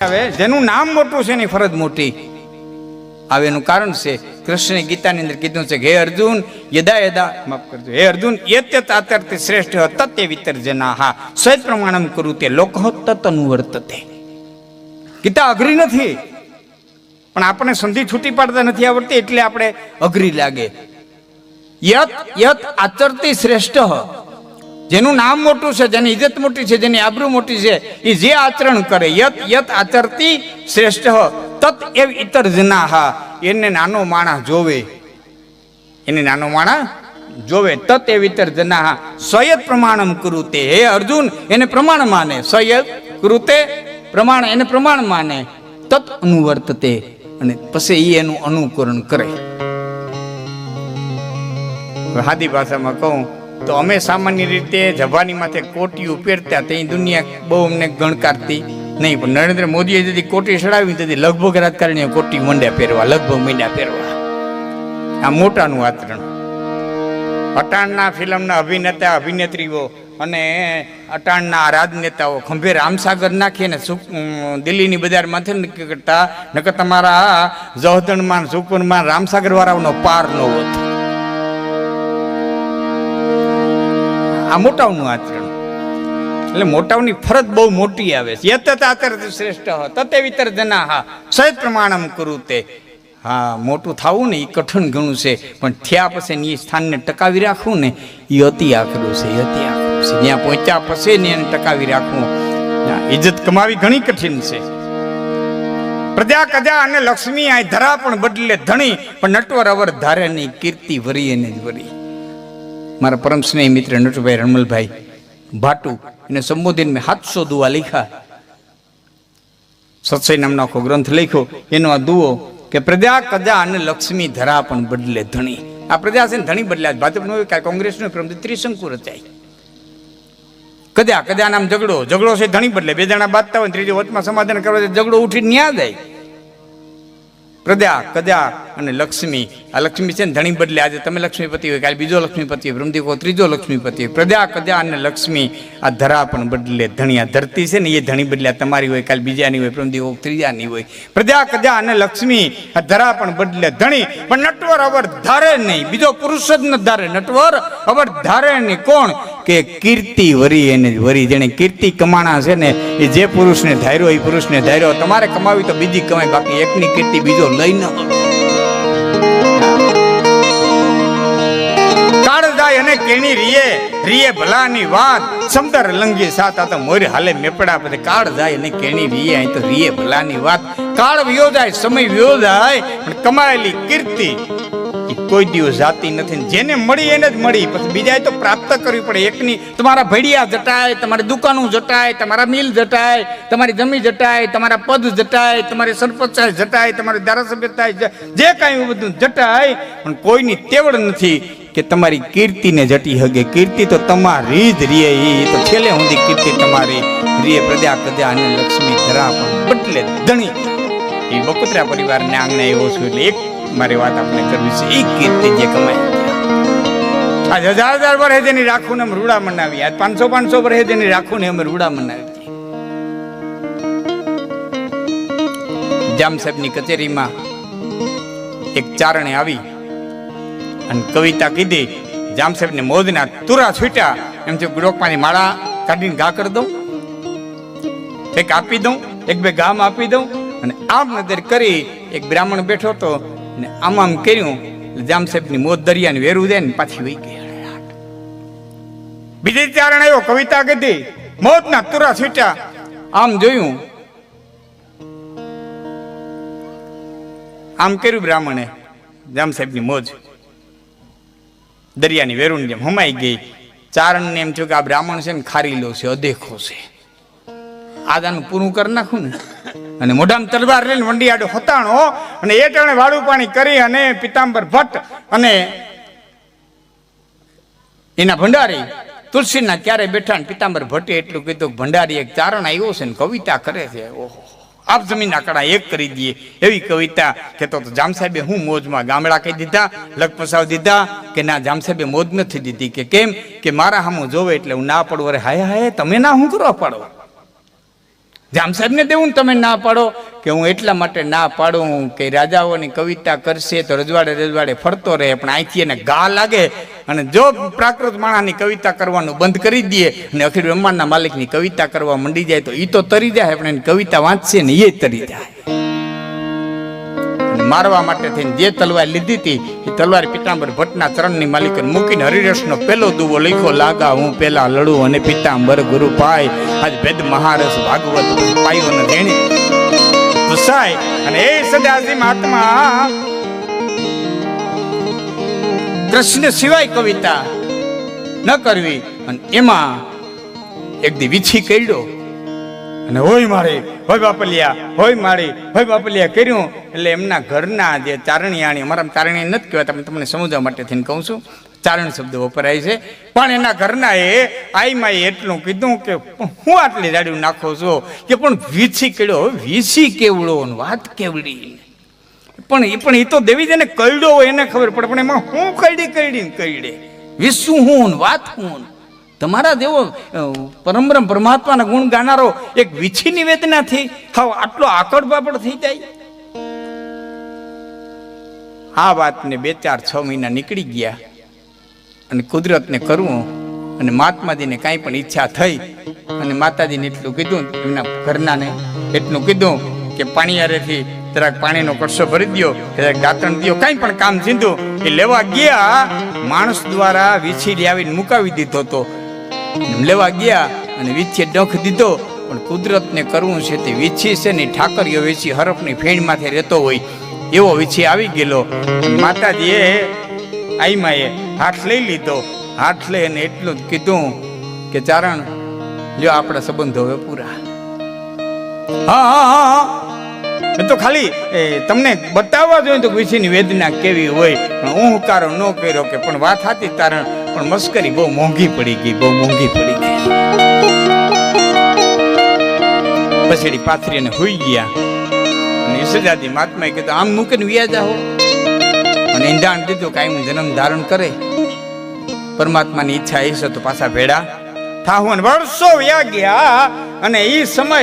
આવે જેનું નામ મોટું છે એની ફરજ મોટી આવે. એનું કારણ છે કૃષ્ણે ગીતાની અંદર કીધું છે કે હે અર્જુન યદા યદા માફ કરજો, હે અર્જુન યત્યત આચરતે શ્રેષ્ઠ તત્તે વિતર્જનાહ સ્વયં પ્રમાણમ કરુતે લોકઃ તત અનુવર્તતે. ગીતા અઘરી નથી, પણ આપણે સંધિ છૂટી પાડતા નથી આવડતી એટલે આપણે અઘરી લાગે. યત યત આચરતી શ્રેષ્ઠ, જેનું નામ મોટું છે, જેની ઇજ્જત મોટી છે, જેની આબરૂ મોટી છે, એ જે આચરણ કરે યત યત આચરતી શ્રેષ્ઠ તત એવ ઇતર જનાહ, એને નાનો માણસ જોવે, એને નાનો માણસ જોવે. તત એવ ઇતર જનાહ સ્વયત પ્રમાણમ કરુતે. હે અર્જુન એને પ્રમાણ માને, સ્વયત કરુતે પ્રમાણ, એને પ્રમાણ માને. તત અનુવર્તતે, અને પછી એનું અનુકરણ કરે. હાદી ભાષામાં કહું તો અમે સામાન્ય રીતે જવાની માથે કોટીયું પહેરતા, તે દુનિયા બહુ અમને ગણકારતી નહીં, પણ નરેન્દ્ર મોદીએ જેથી કોટી ચડાવી તેથી લગભગ રાજકારણીઓ કોટી મંડ્યા પહેરવા, લગભગ મંડ્યા પહેરવા. આ મોટાનું આચરણ. અટાણના ફિલ્મના અભિનેતા અભિનેત્રીઓ અને અટાણના રાજનેતાઓ ખંભે રામસાગર નાખીને દિલ્હીની બજારમાંથી નક્કી કરતા, નકર તમારા જહદણમાં સુખપુરમાં રામસાગર વાળાનો પાર ન હોત. આ મોટાઓનું આચરણ. એટલે મોટાઓની ફરજ બહુ મોટી આવે છે. યત આચરતે શ્રેષ્ઠ તતે વિતર્જનાહ સ્વયં પ્રમાણમ કરુતે. હા, મોટું થવું ને એ કઠણ ઘણું છે, પણ થયા પછી એ સ્થાનને ટકાવી રાખવું ને એ અતિ આખરું છે, અતિ આખરું છે. જ્યાં પહોંચ્યા પછી ને એને ટકાવી રાખવું, ઇજ્જત કમાવી ઘણી કઠિન છે. પ્રજા કજા અને લક્ષ્મી આ ધરા પણ બદલે ધણી, પણ નટવર અવર ધારે નહીં કીર્તિ વરી એને જ વરી. મારા પરમ સ્નેહી મિત્ર નટુભાઈ રણમલભાઈ ભાટુ, એને સંબોધીને મેં 700 દુઆ લખ્યા. સત્સય નામનો આખો ગ્રંથ લખ્યો. એનો આ દુઓ કે પ્રજા કજા અને લક્ષ્મી ધરા પણ બદલે ધણી. આ પ્રજા છે ને ધણી બદલ્યા. ભાજપનો હોય કે કોંગ્રેસનો પ્રમ ત્રિશંકુ રચાય. કજા કજા નામ ઝઘડો, ઝઘડો છે ધણી બદલે. બે જણા બાંધતા હોય, ત્રીજો વચમાં સમાધાન કરવા ઝઘડો ઉઠી ન્યા જાય. પ્રજા કજા અને લક્ષ્મી, આ લક્ષ્મી છે ને ધણી બદલે. આજે તમે લક્ષ્મીપતિ હોય, કાલે બીજો લક્ષ્મીપતિ હોય, બ્રહ્મદેવ ત્રીજો લક્ષ્મીપતિ હોય. પ્રજા કજા અને લક્ષ્મી આ ધરા પણ બદલે ધણી. આ ધરતી છે ને એ ધણી બદલ્યા, તમારી હોય, કાલે બીજાની હોય, બ્રહ્મદેવ ત્રીજાની હોય. પ્રજા કજા અને લક્ષ્મી આ ધરા પણ બદલે ધણી, પણ નટવર અવર ધારે નહીં. બીજો પુરુષ જ ન ધારે, નટવર અવર ધારે નહીં. કોણ? કે કીર્તિ વરી એને જ વરી. જેને કીર્તિ કમાણા છે ને એ જે પુરુષને ધાર્યો એ પુરુષને ધાર્યો. તમારે કમાવી તો બીજી કમાય, બાકી એકની કીર્તિ બીજો લઈ ન. કાળ જાય અને કેણી રીએ, રીએ ભલાની વાત સમદર લંગી સાત. આ તો મોર હાલે મેપડા પછી કાળ જાય અને કેણી રીએ, અહીં તો રીએ ભલાની વાત. કાળ વિયો જાય, સમય વિયો જાય, પણ કમાયેલી કીર્તિ કોઈ દિવસ જાતી નથી. જેને મળી એને જ મળી, પછી બીજાએ તો પ્રાપ્ત કરવી પડે. એકની તમારા ભેડિયા જટાય, તમારી દુકાનો જટાય, તમારા મિલ જટાય, તમારી જમી જટાય, તમારા પદ જટાય, તમારી સરપંચ જટાય, તમારી ધારાસભ્ય થાય, જે કાંઈ બધું જટાય, પણ કોઈની તેવડ નથી કે તમારી કીર્તિને જટી હગે. કીર્તિ તો તમારી જ રીએ, એ તો છેલ્લે સુધી કીર્તિ તમારી રીએ. પ્રજા કજા અને લક્ષ્મી ધરા પણ બદલે ધણી. એ બકુતરા પરિવારને આંગણે આવ્યો છું એટલે એક મારી વાત આપણે કરવી છે. એ કીર્તિ જે કમાય, આજ 1000 વર્ષે જેની રાખું ને અમે રૂડા મનાવી, આજ 500 વર્ષે જેની રાખું ને અમે રૂડા મનાવી. જામ સાહેબની કચેરીમાં એક ચારણે આવી અને કવિતા કીધી. જામ સાહેબને મોજના તુરા છૂટ્યા. એમ છે ડોકમાંથી માળા કાઢીને ઘા કરી દઉં, એક આપી દઉં, એક બે ગામ આપી દઉં. અને આમ નજર કરી એક બ્રાહ્મણ બેઠો હતો ને આમ આમ કર્યું. જામ સાહેબની મોજ દરિયાને વેરું દે ને પાછી વહી ગઈ. બીજી ચારણ આવ્યો, કવિતા કીધી, મોજના તુરા છૂટ્યા. આમ જોયું, આમ કર્યું બ્રાહ્મણે. જામ સાહેબની મોજ દરિયાની વેરુની જેમ હમાઈ ગઈ. ચારણને એમ થયું કે આ બ્રાહ્મણ છે ને ખારીલો છે, અદેખો છે, આદાનું પૂરું કરી નાખું ને. અને મોઢામાં તલવાર લઈને વંડિયાડો હતાણો અને એ ટાણે વાળું પાણી કરી અને પિતાંબર ભટ્ટ અને એના ભંડારી તુલસીના ક્યારે બેઠા ને પિતાંબર ભટ્ટે એટલું કીધું, ભંડારી એક ચારણ આવ્યો છે ને કવિતા કરે છે, ઓહો આપ જમીન આકડા એક કરી દઈએ એવી કવિતા કહેતો. તો જામ સાહેબે હું મોજમાં ગામડા કહી દીધા, લગ પસાવ દીધા કે ના, જામ સાહેબે મોજ નથી દીધી. કે કેમ? કે મારા હામું જોવે એટલે હું ના પડું. અરે હાય હાય, તમે ના હું કરવા પાડો? જામ સાહેબને દેવું તમે ના પાડો કે હું એટલા માટે ના પાડું કે રાજાઓની કવિતા કરશે તો રજવાડે રજવાડે ફરતો રહે, પણ અહીંથી એને ઘા લાગે અને જો પ્રાકૃત માણસની કવિતા કરવાનું બંધ કરી દે અને અખિલ બ્રહ્માંડના માલિકની કવિતા કરવા મંડી જાય તો એ તો તરી જાય, પણ એની કવિતા વાંચશે ને એ તરી જાય. મારવા માટે થઈને જે તલવાર લીધી હતી એ તલવાર પીતાંબર ભટ્ટના ચરણની માલિકે મૂકીને હરિરસનો પેલો દુવો લખ્યો, લાગા હું પેલા લડું અને પીતાંબર ગુરુ પાય, આજ ભેદ મહારસ ભાગવત પાયો ને રેણી તુસાય. અને એ સદાજી મહાત્મા કૃષ્ણ સિવાય કવિતા ન કરવી, અને એમાં એક દી વીછી કર્યો અને હોય મારે હોય બાપલિયા હોય મારી હોય બાપલિયા કર્યું. એટલે એમના ઘરના જે ચારણિયાણી, અમારા ચારણી નથી કહેવાતા, પણ તમને સમજવા માટે થઈને કહું છું, ચારણ શબ્દ વપરાય છે, પણ એના ઘરના એ આઈમાં એટલું કીધું કે હું આટલી રાડ્યું નાખો છો કે પણ વીછી કર્યો. વીછી કેવડો વાત કેવડી, પણ એ તો દેવીજીને કઈડો હોય એને ખબર પડે, પણ એમાં હું કઈડે વિશું હું વાત હું. તમારા જેવો પરમબ્રહ્મ પરમાત્માના ગુણ ગાનારો એક વીછી નિવેદનાથી હાવ આટલો આકડ બાપડ થઈ જાય. આ વાતને 2-4-6 મહિના નીકળી ગયા અને કુદરતને કરવું અને મહાત્માજીને કાંઈ પણ ઈચ્છા થઈ અને માતાજીને એટલું કીધું, એમના ઘરનાને એટલું કીધું કે પાણીયારેથી જરાક પાણીનો કળશો ભરી દો, જરાક દાંતણ દો, કાંઈ પણ કામ સીધું એ લેવા ગયા. માણસ દ્વારા વીછી લાવીને મુકાવી દીધો હતો, લેવા ગયા અને વીછી ડંખ દીધો, પણ કુદરતને કરવું છે તે વીછી છે ને ઠાકરીઓ વીછી હરફની ફેણમાંથી રહેતો હોય એવો વીછી આવી ગયેલો. માતાજીએ આઈમાએ હાથ લઈ લીધો, હાથ લઈ અને એટલું જ કીધું કે ચારણ લ્યો આપણા સંબંધો હવે પૂરા. હા તો ખાલી તમને બતાવવા જોઈએ તો વીછીની વેદના કેવી હોય, પણ અહંકારો ન કર્યો કે પણ વાત હતી તારણ, પણ મસ્કરી બહુ મોંઘી પડી ગઈ, બહુ મોંઘી પડી ગઈ. પછેડી પાથરી અને હોઈ ગયા અને ઈસજાદી મહાત્માએ કીધું આમ મૂકીને વ્યા જાઓ, અને ઈંધાણ દીધું કાંઈ હું જન્મ ધારણ કરે, પરમાત્માની ઈચ્છા એ છે તો પાછા ભેડા થાવું. અને વર્ષો વ્યા ગયા અને એ સમય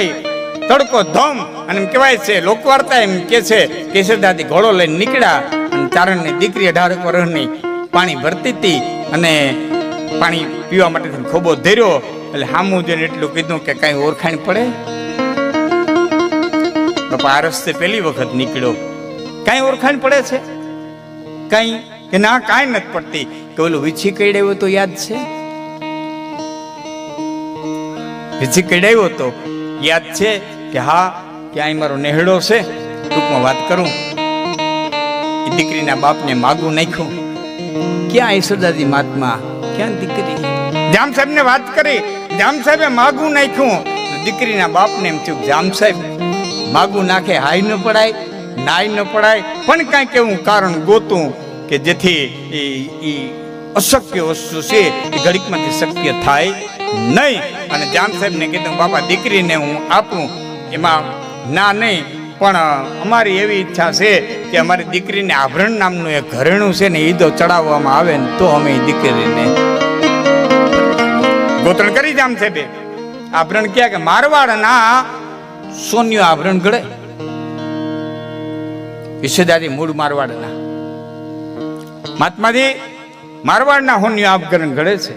તડકો ધમ, અને એમ કહેવાય છે લોકવાર્તા એમ કે છે કે ઈસજાદી ઘોડો લઈને નીકળ્યા અને ચારણની દીકરી 18 વર્ષની પાણી ભરતી હતી અને પાણી પીવા માટે ખોબો ધર્યો. એટલે હામું જોઈને એટલું કીધું કે કાંઈ ઓળખાણ પડે બાપા? આ રસ્તે પહેલી વખત નીકળ્યો, કાંઈ ઓળખાણ પડે છે? કાંઈ કે ના કાંઈ નથી પડતી. કે ઓલું વીછી કઈડાવ્યો તો યાદ છે? વીછી કઈડાવ્યો તો યાદ છે કે હા, કે અહીં મારો નેહડો છે. ટૂંકમાં વાત કરું, એ દીકરીના બાપને માગું નાખ્યું. ક્યાં ઈસદાજી મહાત્મા, ક્યાં દીકરી? જામ સાહેબ ને વાત કરી, જામ સાહેબે માગું નાખ્યું. દીકરીના બાપને એમ થયું જામ સાહેબ માગું નાખે હાઈ ન પડાય, નાય ન પડાય, પણ કાંઈક એવું કારણ ગોતું કે જેથી એ અશક્ય વસ્તુ છે એ ઘડીકમાંથી શક્ય થાય નહીં. અને જામ સાહેબને કીધું બાપા દીકરીને હું આપું, એમાં ના નહીં, પણ અમારી એવી ઈચ્છા છે કે અમારી દીકરીને આભરણ નામનું એક ઘરેણું છે ને એ તો ચડાવવામાં આવે ને તો અમે દીકરીને ગોતણ કરી. જામ સાહેબે આભરણ ક્યાં કે મારવાડના સોન્યું આભરણ ઘડે. ઈસદાજી મૂળ મારવાડના, મહાત્માજી મારવાડના સોન્યું આભરણ ઘડે છે.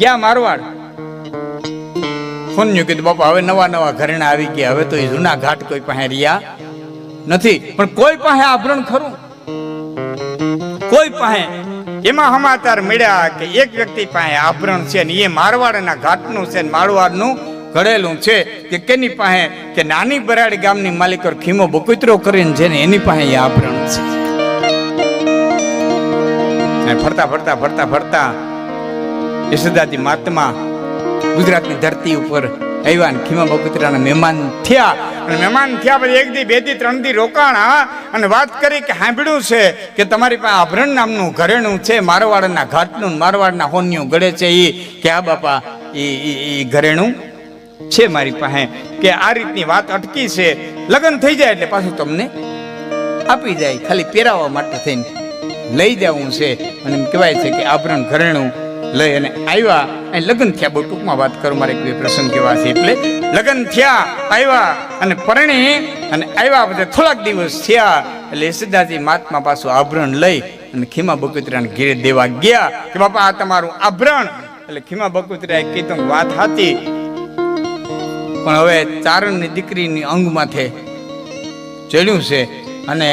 ગયા મારવાડ સોન્યું કીધું બાપા હવે નવા નવા ઘરેણા આવી ગયા, હવે તો એ જૂના ઘાટ કોઈ પાસે રહ્યા નથી, પણ કોઈ પાસે આભરણ ખરું, કોઈ પાસે. એમાં સમાચાર મળ્યા કે એક વ્યક્તિ પાસે આભરણ છે ને એ મારવાડના ઘાટનું છે, મારવાડનું ઘડેલું છે. કે કેની પાસે? કે નાની બરાડી ગામની માલિક ખીમો બકુતરો કરીને છે ને એની પાસે એ આભરણ છે. ફરતા ફરતા ફરતા ફરતા ઈસદાજી મહાત્મા ગુજરાતની ધરતી ઉપર આવ્યા, ખીમા બકુતરાના મહેમાન થયા. અને મહેમાન થયા પછી 1 દી 2 દી 3 દી રોકાણા અને વાત કરી કે સાંભળ્યું છે કે તમારી પાસે આભરણ નામનું ઘરેણું છે, મારવાડના ઘાટનું, મારવાડના હોન્યું ગળે છે. એ કે હા બાપા એ ઘરેણું છે મારી પાસે. કે આ રીતની વાત અટકી છે, લગ્ન થઈ જાય એટલે પાછું તમને આપી જાય, ખાલી પહેરાવવા માટે થઈને લઈ જવું છે. અને એમ કહેવાય છે કે આભરણ ઘરેણું લઈ અને આવ્યા. અહીં લગ્ન થયા. બહુ ટૂંકમાં વાત કરું, મારે એક બે પ્રસંગ કેવા છે. એટલે લગ્ન થયા, આવ્યા અને પરણી અને આવ્યા પછી થોડાક દિવસ થયા એટલે યશોદાજી મહાત્મા પાછું આભરણ લઈ અને ખીમા બકુતરાને ઘેરે દેવા ગયા કે બાપા આ તમારું આભરણ. એટલે ખીમા બકુતરાએ કીધું વાત હતી, પણ હવે ચારણની દીકરીની અંગ માથે ચડ્યું છે અને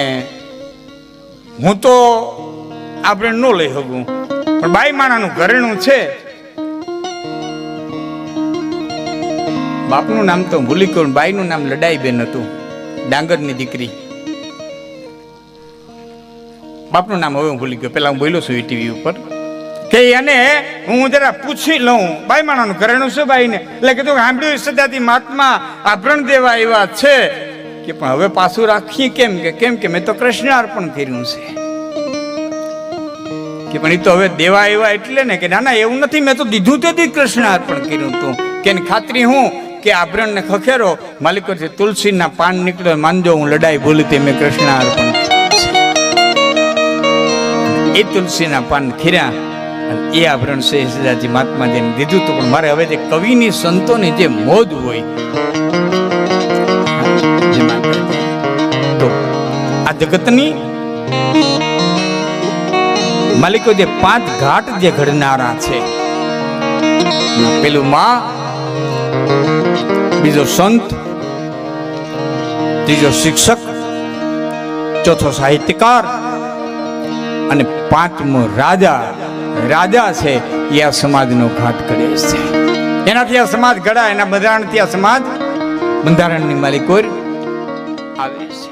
હું તો આભરણ ન લઈ શકું, પણ બાઈ માણાનું ઘરેણું છે. બાપનું નામ તો ભૂલી ગયો, બાઈનું નામ લડાઈબેન હતું, ડાંગરની દીકરી. બાપનું નામ હવે હું ભૂલી ગયો, પેલા હું બોલ્યો છું ટીવી ઉપર કે એને હું જરા પૂછી લઉં બાઈ માણાનું ઘરેણું છે બાઈને. એટલે કીધું સાંભળ્યું સદાથી મહાત્મા આભરણ દેવા એવા છે કે પણ હવે પાછું રાખીએ કેમ કે મેં તો કૃષ્ણ અર્પણ કર્યું છે કે પણ એ તો હવે દેવા એવા એટલે ને કે ના ના એવું નથી, મેં તો દીધું તો કૃષ્ણ અર્પણ કર્યું હતું. કે ખાતરી હું કે આભરણ ને ખખેરો માલિકો છે તુલસીના પાન નીકળ્યો માનજો હું લડાઈ ભૂલી તે મેં કૃષ્ણ અર્પણ. એ તુલસીના પાન ખીર્યા એ આભરણ છે સદાજી મહાત્માજીને દીધું હતું. પણ મારે હવે જે કવિની સંતોની જે મોજ હોય તો આ જગતની માલિકો જે 5 ઘાટ જે ઘડનારા છે, પેલું માં, બીજો સંત, ત્રીજો શિક્ષક, ચોથો સાહિત્યકાર અને 5મો રાજા છે. એ આ સમાજનો ઘાટ કરે છે. એનાથી આ સમાજ ઘડાય, એના બંધારણથી આ સમાજ બંધારણની માલિકો આવે છે.